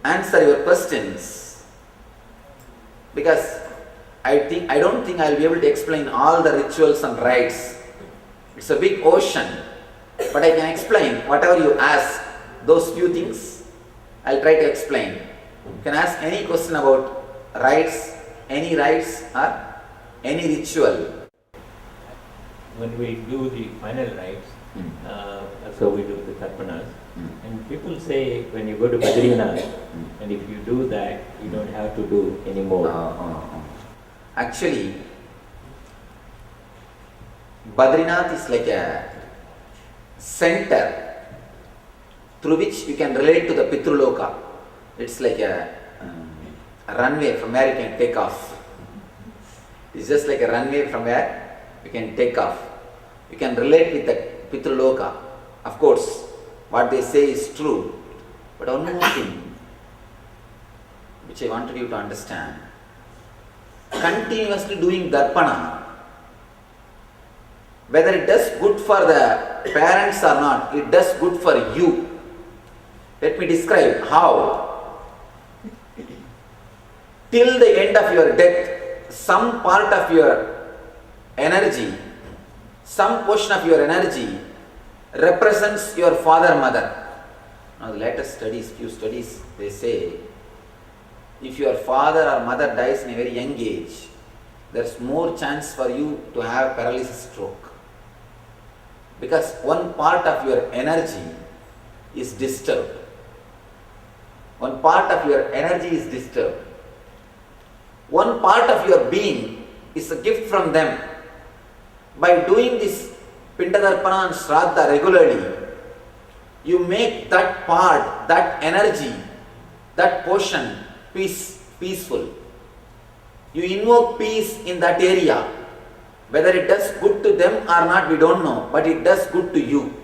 answer your questions, because I don't think I'll be able to explain all the rituals and rites. It's a big ocean, but I can explain whatever you ask. Those few things I'll try to explain. You can ask any question about rites, any rites or any ritual. When we do the final rites, so we do the tarpanas, and people say when you go to Badrinath, and if you do that, you don't have to do anymore. Actually, Badrinath is like a center through which you can relate to the Pitruloka. It's like a runway from where you can take off. It's just like a runway from where you can take off. You can relate with the Pitruloka. Of course, what they say is true. But one more thing which I wanted you to understand. Continuously doing darpana, whether it does good for the parents or not, it does good for you. Let me describe how. Till the end of your death, some part of your energy, some portion of your energy represents your father, mother. Now the latest studies, few studies, they say, if your father or mother dies in a very young age, there's more chance for you to have paralysis stroke. Because one part of your energy is disturbed. One part of your energy is disturbed. One part of your being is a gift from them. By doing this Pindadarpana and Shraddha regularly, you make that part, that energy, that portion peaceful. You invoke peace in that area. Whether it does good to them or not, we don't know, but it does good to you.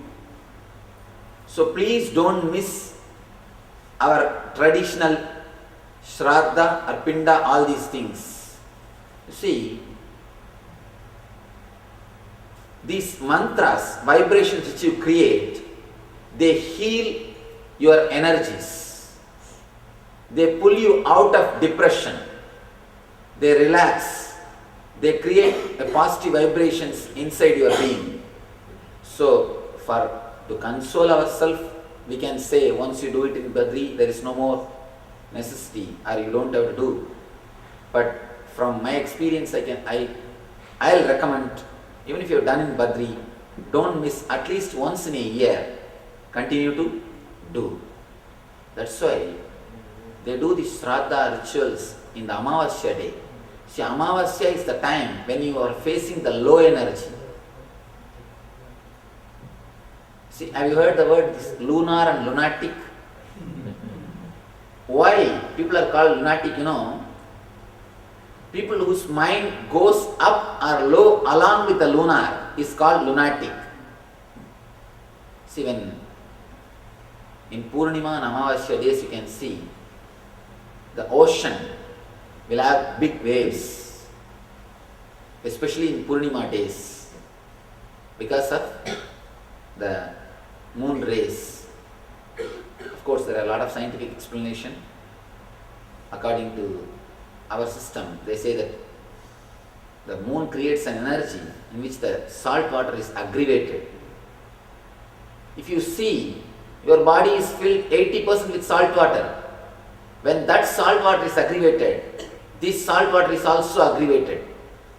So please don't miss our traditional Shraddha or Pinda, all these things. You see, these mantras, vibrations which you create, they heal your energies. They pull you out of depression. They relax. They create a positive vibrations inside your being. So, to console ourselves, we can say once you do it in Badri, there is no more necessity, or you don't have to do. But from my experience, I'll recommend, even if you're done in Badri, don't miss at least once in a year. Continue to do. That's why they do the Shraddha rituals in the Amavasya day. See, Amavasya is the time when you are facing the low energy. See, have you heard the word this lunar and lunatic? Why people are called lunatic, People whose mind goes up or low along with the lunar is called lunatic. See, when in Purnima and Amavasya days you can see the ocean will have big waves, especially in Purnima days, because of the moon rays. Of course, there are a lot of scientific explanation. According to our system, they say that the moon creates an energy in which the salt water is aggravated. If you see, your body is filled 80% with salt water. When that salt water is aggravated, this salt water is also aggravated.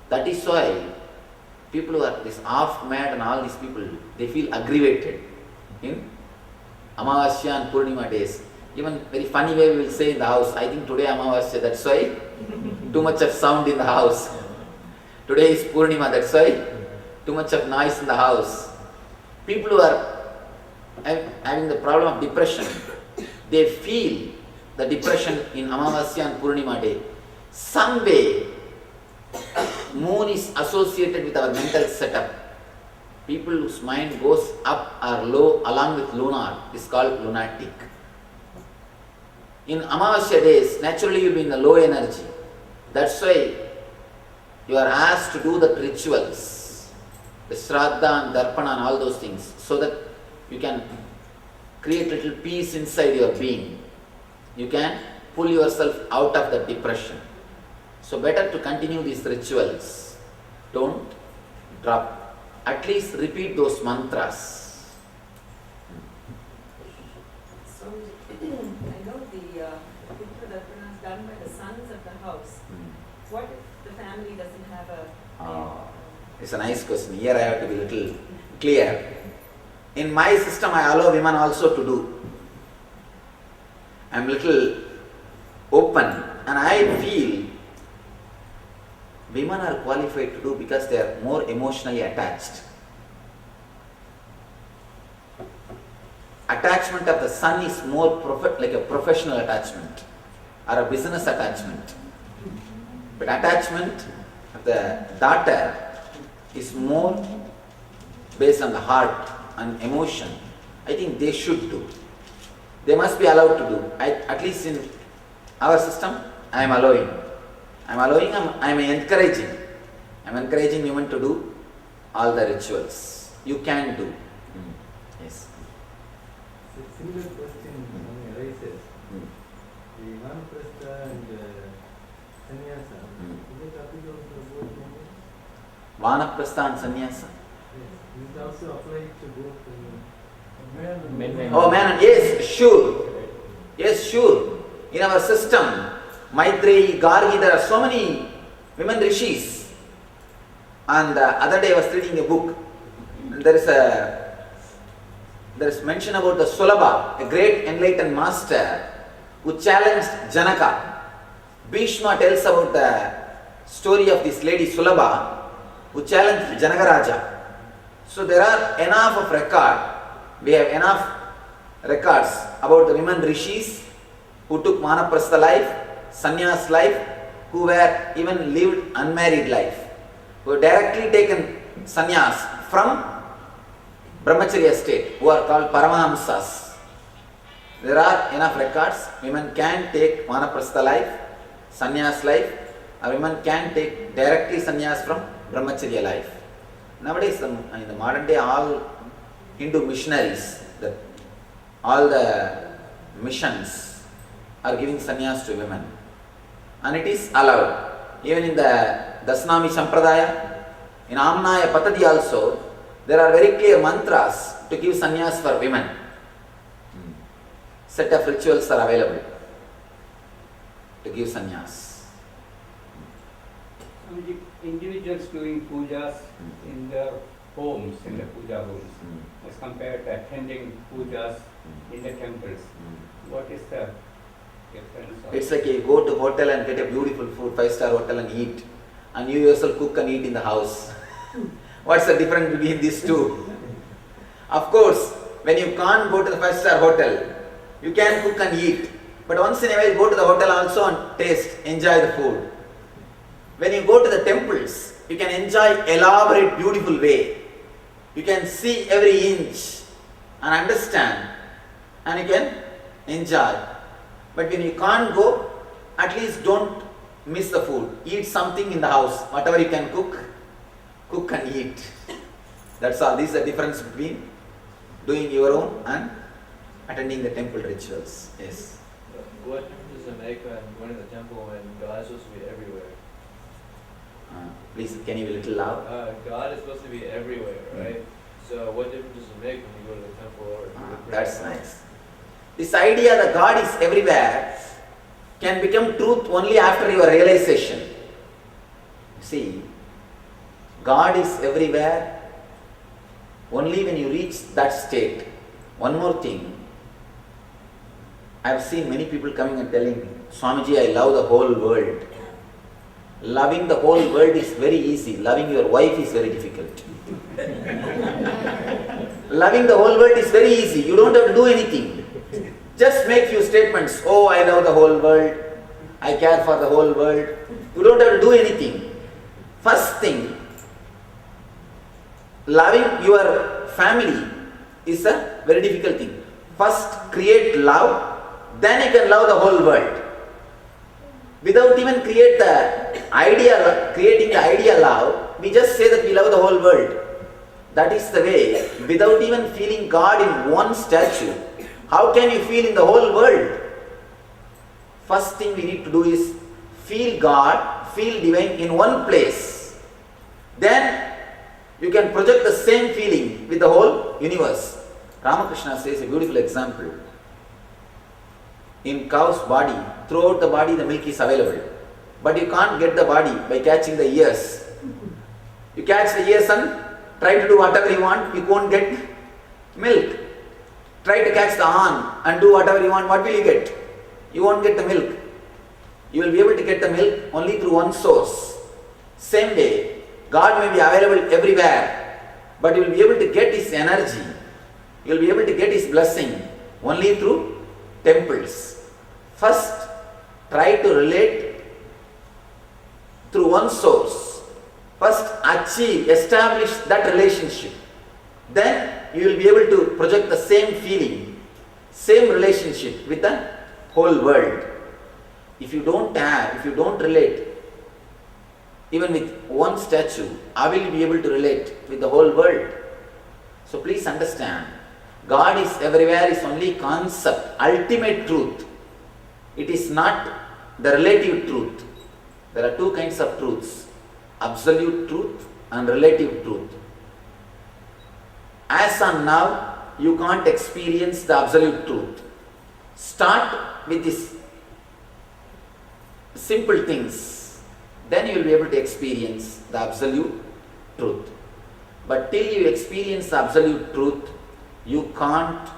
That is why people who are this half mad and all these people, they feel aggravated in Amavasya and Purnima days. Even very funny way we will say in the house, I think today Amavasya, that's why too much of sound in the house. Today is Purnima, that's why too much of noise in the house. People who are having the problem of depression, they feel the depression in Amavasya and Purnima day. Some way, moon is associated with our mental setup. People whose mind goes up or low along with lunar is called lunatic. In Amavasya days, naturally you will be in the low energy. That's why you are asked to do the rituals, the Shraddha and Darpana and all those things, so that you can create little peace inside your being. you can pull yourself out of the depression. So better to continue these rituals. Don't drop. At least repeat those mantras. So, I know the Putra Darpana is done by the sons of the house. What if the family doesn't have a... It's a nice question. Here I have to be little clear. In my system, I allow women also to do. I'm little open, and I feel women are qualified to do because they are more emotionally attached. Attachment of the son is more like a professional attachment or a business attachment. But attachment of the daughter is more based on the heart and emotion. I think they should do. They must be allowed to do. At least in our system, I am allowing. I am encouraging. I am encouraging women to do all the rituals. You can do. Yes. A similar question arises. The Vanaprastha and Sannyasa, is it applicable for both genders? Vanaprastha and sannyasa. Yes. Is it also applied to both Men and Oh man, yes, sure. Yes, sure. In our system, Maitreyi, Gargi, there are so many women rishis. And the other day I was reading a book. There is mention about the Sulabha, a great enlightened master who challenged Janaka. Bhishma tells about the story of this lady Sulabha who challenged Janakaraja. So there are enough of record. We have enough records about the women rishis who took Vanaprastha life, sannyas life, who were even lived unmarried life, who have directly taken sannyas from brahmacharya state, who are called Paramahamsas. There are enough records. Women can take Vanaprastha life, sannyas life, or women can take directly sannyas from brahmacharya life. Nowadays, in the modern day, all Hindu missionaries, all the missions are giving sannyas to women. And it is allowed. Even in the Dasnami Sampradaya, in Amnaya Patadi also, there are very clear mantras to give sannyas for women. Set of rituals are available to give sannyas. Individuals doing pujas in their homes, in the puja homes, as compared to attending pujas in the temples. What is the difference? It's like you go to hotel and get a beautiful food, 5-star hotel and eat, and you yourself cook and eat in the house. What's the difference between these two? Of course, when you can't go to the 5-star hotel, you can cook and eat. But once in a while, go to the hotel also and taste, enjoy the food. When you go to the temples, you can enjoy elaborate, beautiful way. You can see every inch and understand, and you can enjoy. But when you can't go, at least don't miss the food. Eat something in the house, whatever you can cook and eat. That's all. This is the difference between doing your own and attending the temple rituals. Yes. What difference does it make when going to the temple when God is supposed to be everywhere? Please, can you be a little loud? God is supposed to be everywhere, right? So what difference does it make when you go to the temple or to the prayer That's house? nice. This idea that God is everywhere can become truth only after your realization. See, God is everywhere only when you reach that state. One more thing, I have seen many people coming and telling me, Swamiji, I love the whole world. Loving the whole world is very easy. Loving your wife is very difficult. Loving the whole world is very easy. You don't have to do anything. Just make few statements. Oh, I love the whole world. I care for the whole world. You don't have to do anything. First thing, loving your family is a very difficult thing. First, create love, then you can love the whole world. Without even creating the idea love, we just say that we love the whole world. That is the way. Without even feeling God in one statue, how can you feel in the whole world? First thing we need to do is feel God, feel divine in one place. Then you can project the same feeling with the whole universe. Ramakrishna says a beautiful example. In cow's body, throughout the body the milk is available. But you can't get the body by catching the ears. You catch the ears and try to do whatever you want, you won't get milk. Try to catch the horn and do whatever you want, what will you get? You won't get the milk. You will be able to get the milk only through one source. Same way, God may be available everywhere, but you will be able to get His energy, you will be able to get His blessing only through temples. First, try to relate through one source. First, establish that relationship. Then you will be able to project the same feeling, same relationship with the whole world. If you don't relate, even with one statue, I will be able to relate with the whole world. So please understand, God is everywhere is only concept, ultimate truth. It is not the relative truth. There are two kinds of truths, absolute truth and relative truth. As on now, you can't experience the absolute truth. Start with these simple things, then you will be able to experience the absolute truth. But till you experience the absolute truth, you can't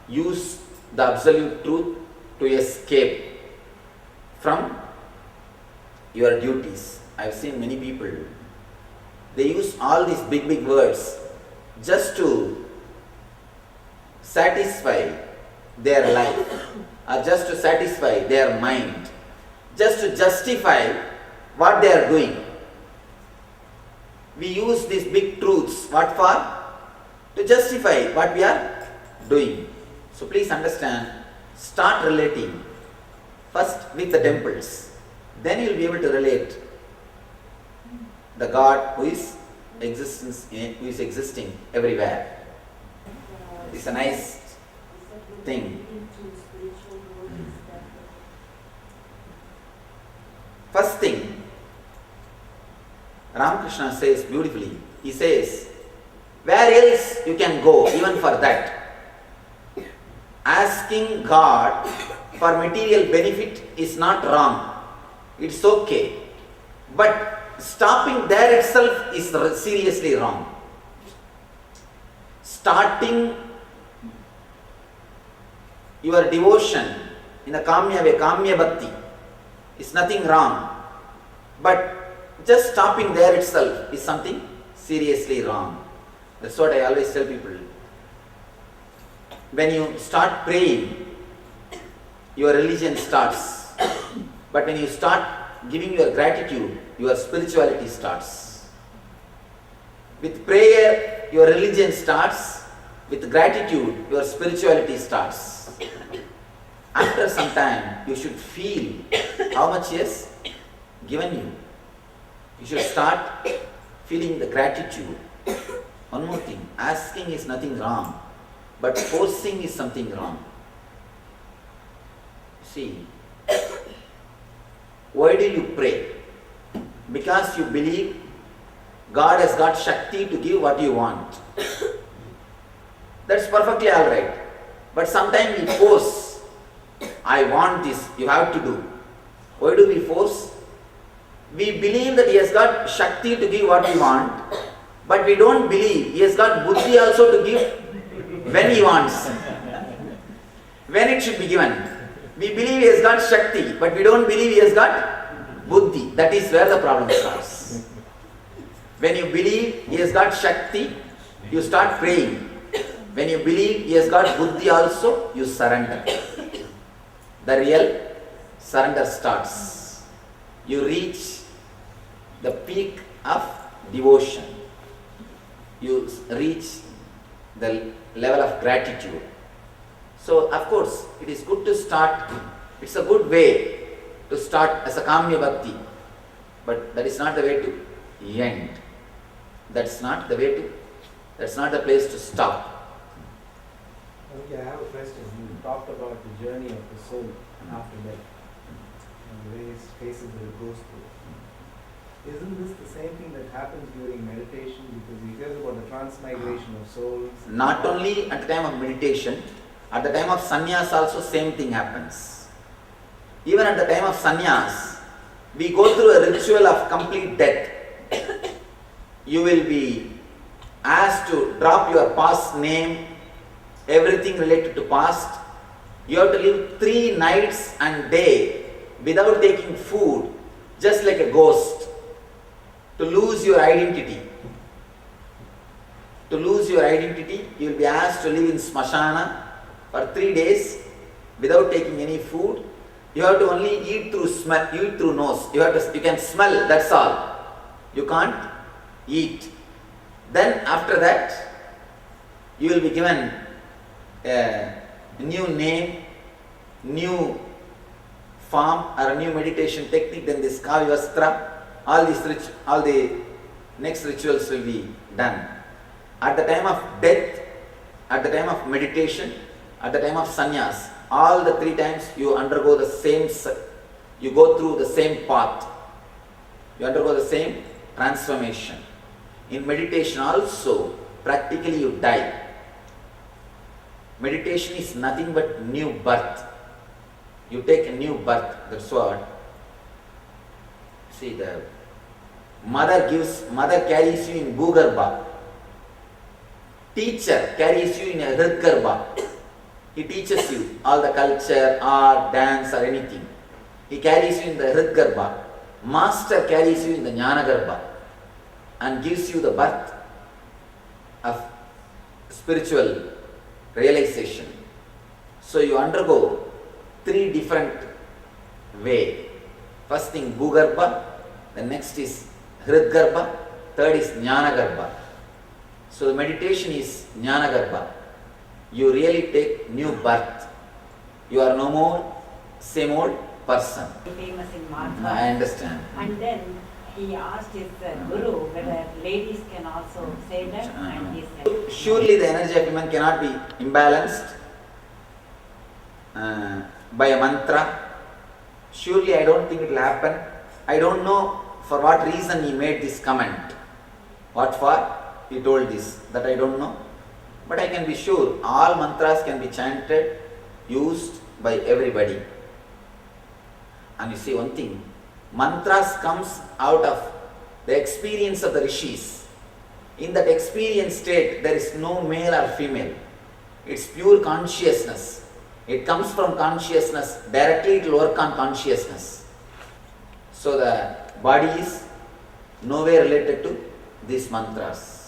use the absolute truth to escape from your duties. I've seen many people, they use all these big words just to satisfy their life or just to satisfy their mind, just to justify what they are doing. We use these big truths, what for? To justify what we are doing. So please understand, start relating first with the temples, then you will be able to relate the God who is existing everywhere. It's a nice thing. First thing, Ramakrishna says beautifully, he says, where else you can go even for that? Asking God for material benefit is not wrong, it's okay. But stopping there itself is seriously wrong. Starting your devotion in a Kamya way, Kamya Bhakti, is nothing wrong. But just stopping there itself is something seriously wrong. That's what I always tell people. When you start praying, your religion starts. But when you start giving your gratitude, your spirituality starts. With prayer, your religion starts. With gratitude, your spirituality starts. After some time, you should feel how much He has given you. You should start feeling the gratitude. One more thing, asking is nothing wrong, but forcing is something wrong. See, why do you pray? Because you believe God has got Shakti to give what you want. That's perfectly alright. But sometimes we force, I want this, you have to do. Why do we force? We believe that He has got Shakti to give what we want, but we don't believe He has got Buddhi also to give when He wants, when it should be given. We believe He has got Shakti, but we don't believe He has got Buddhi. That is where the problem starts. When you believe He has got Shakti, you start praying. When you believe He has got Buddhi also, you surrender. The real surrender starts. You reach the peak of devotion. You reach the level of gratitude. So, of course, it is good to start, it's a good way to start as a Kamya Bhakti, but that is not the way to end. That's not the place to stop. Okay, I have a question. You talked about the journey of the soul after death. and various phases that it goes through. Isn't this the same thing that happens during meditation? Because we hear about the transmigration of souls. Not only at the time of meditation, at the time of sannyas also same thing happens. Even at the time of sannyas, we go through a ritual of complete death. You will be asked to drop your past name, everything related to past. You have to live 3 nights and day without taking food, just like a ghost, to lose your identity. To lose your identity, you will be asked to live in smashana for 3 days without taking any food. You have to only eat through smell, eat through nose. You can smell, that's all. You can't eat. Then after that, you will be given a new name, new form or a new meditation technique. Then this Kavyastra, all the next rituals will be done. At the time of death, at the time of meditation, at the time of sannyas, all the 3 times you undergo the same, you go through the same path. You undergo the same transformation. In meditation also, practically you die. Meditation is nothing but new birth. You take a new birth, that's what. See, the mother carries you in Bhugarbha. Teacher carries you in a Hridgarbha. He teaches you all the culture, art, dance or anything. He carries you in the Hridgarbha. Master carries you in the Jnanagarbha and gives you the birth of spiritual realization. So you undergo 3 different ways. First thing Bhugarbha, the next is Hridgarbha, third is Jnanagarbha. So the meditation is Jnanagarbha. You really take new birth. You are no more same old person. Famous in Martha. I understand. And then he asked his guru whether ladies can also say that, and he said, Surely the energy of women cannot be imbalanced by a mantra. Surely I don't think it will happen. I don't know for what reason he made this comment. What for he told this, that I don't know. But I can be sure all mantras can be chanted, used by everybody. And you see one thing, mantras comes out of the experience of the rishis. In that experience state, there is no male or female. It's pure consciousness. It comes from consciousness. Directly it will work on consciousness. So the body is nowhere related to these mantras.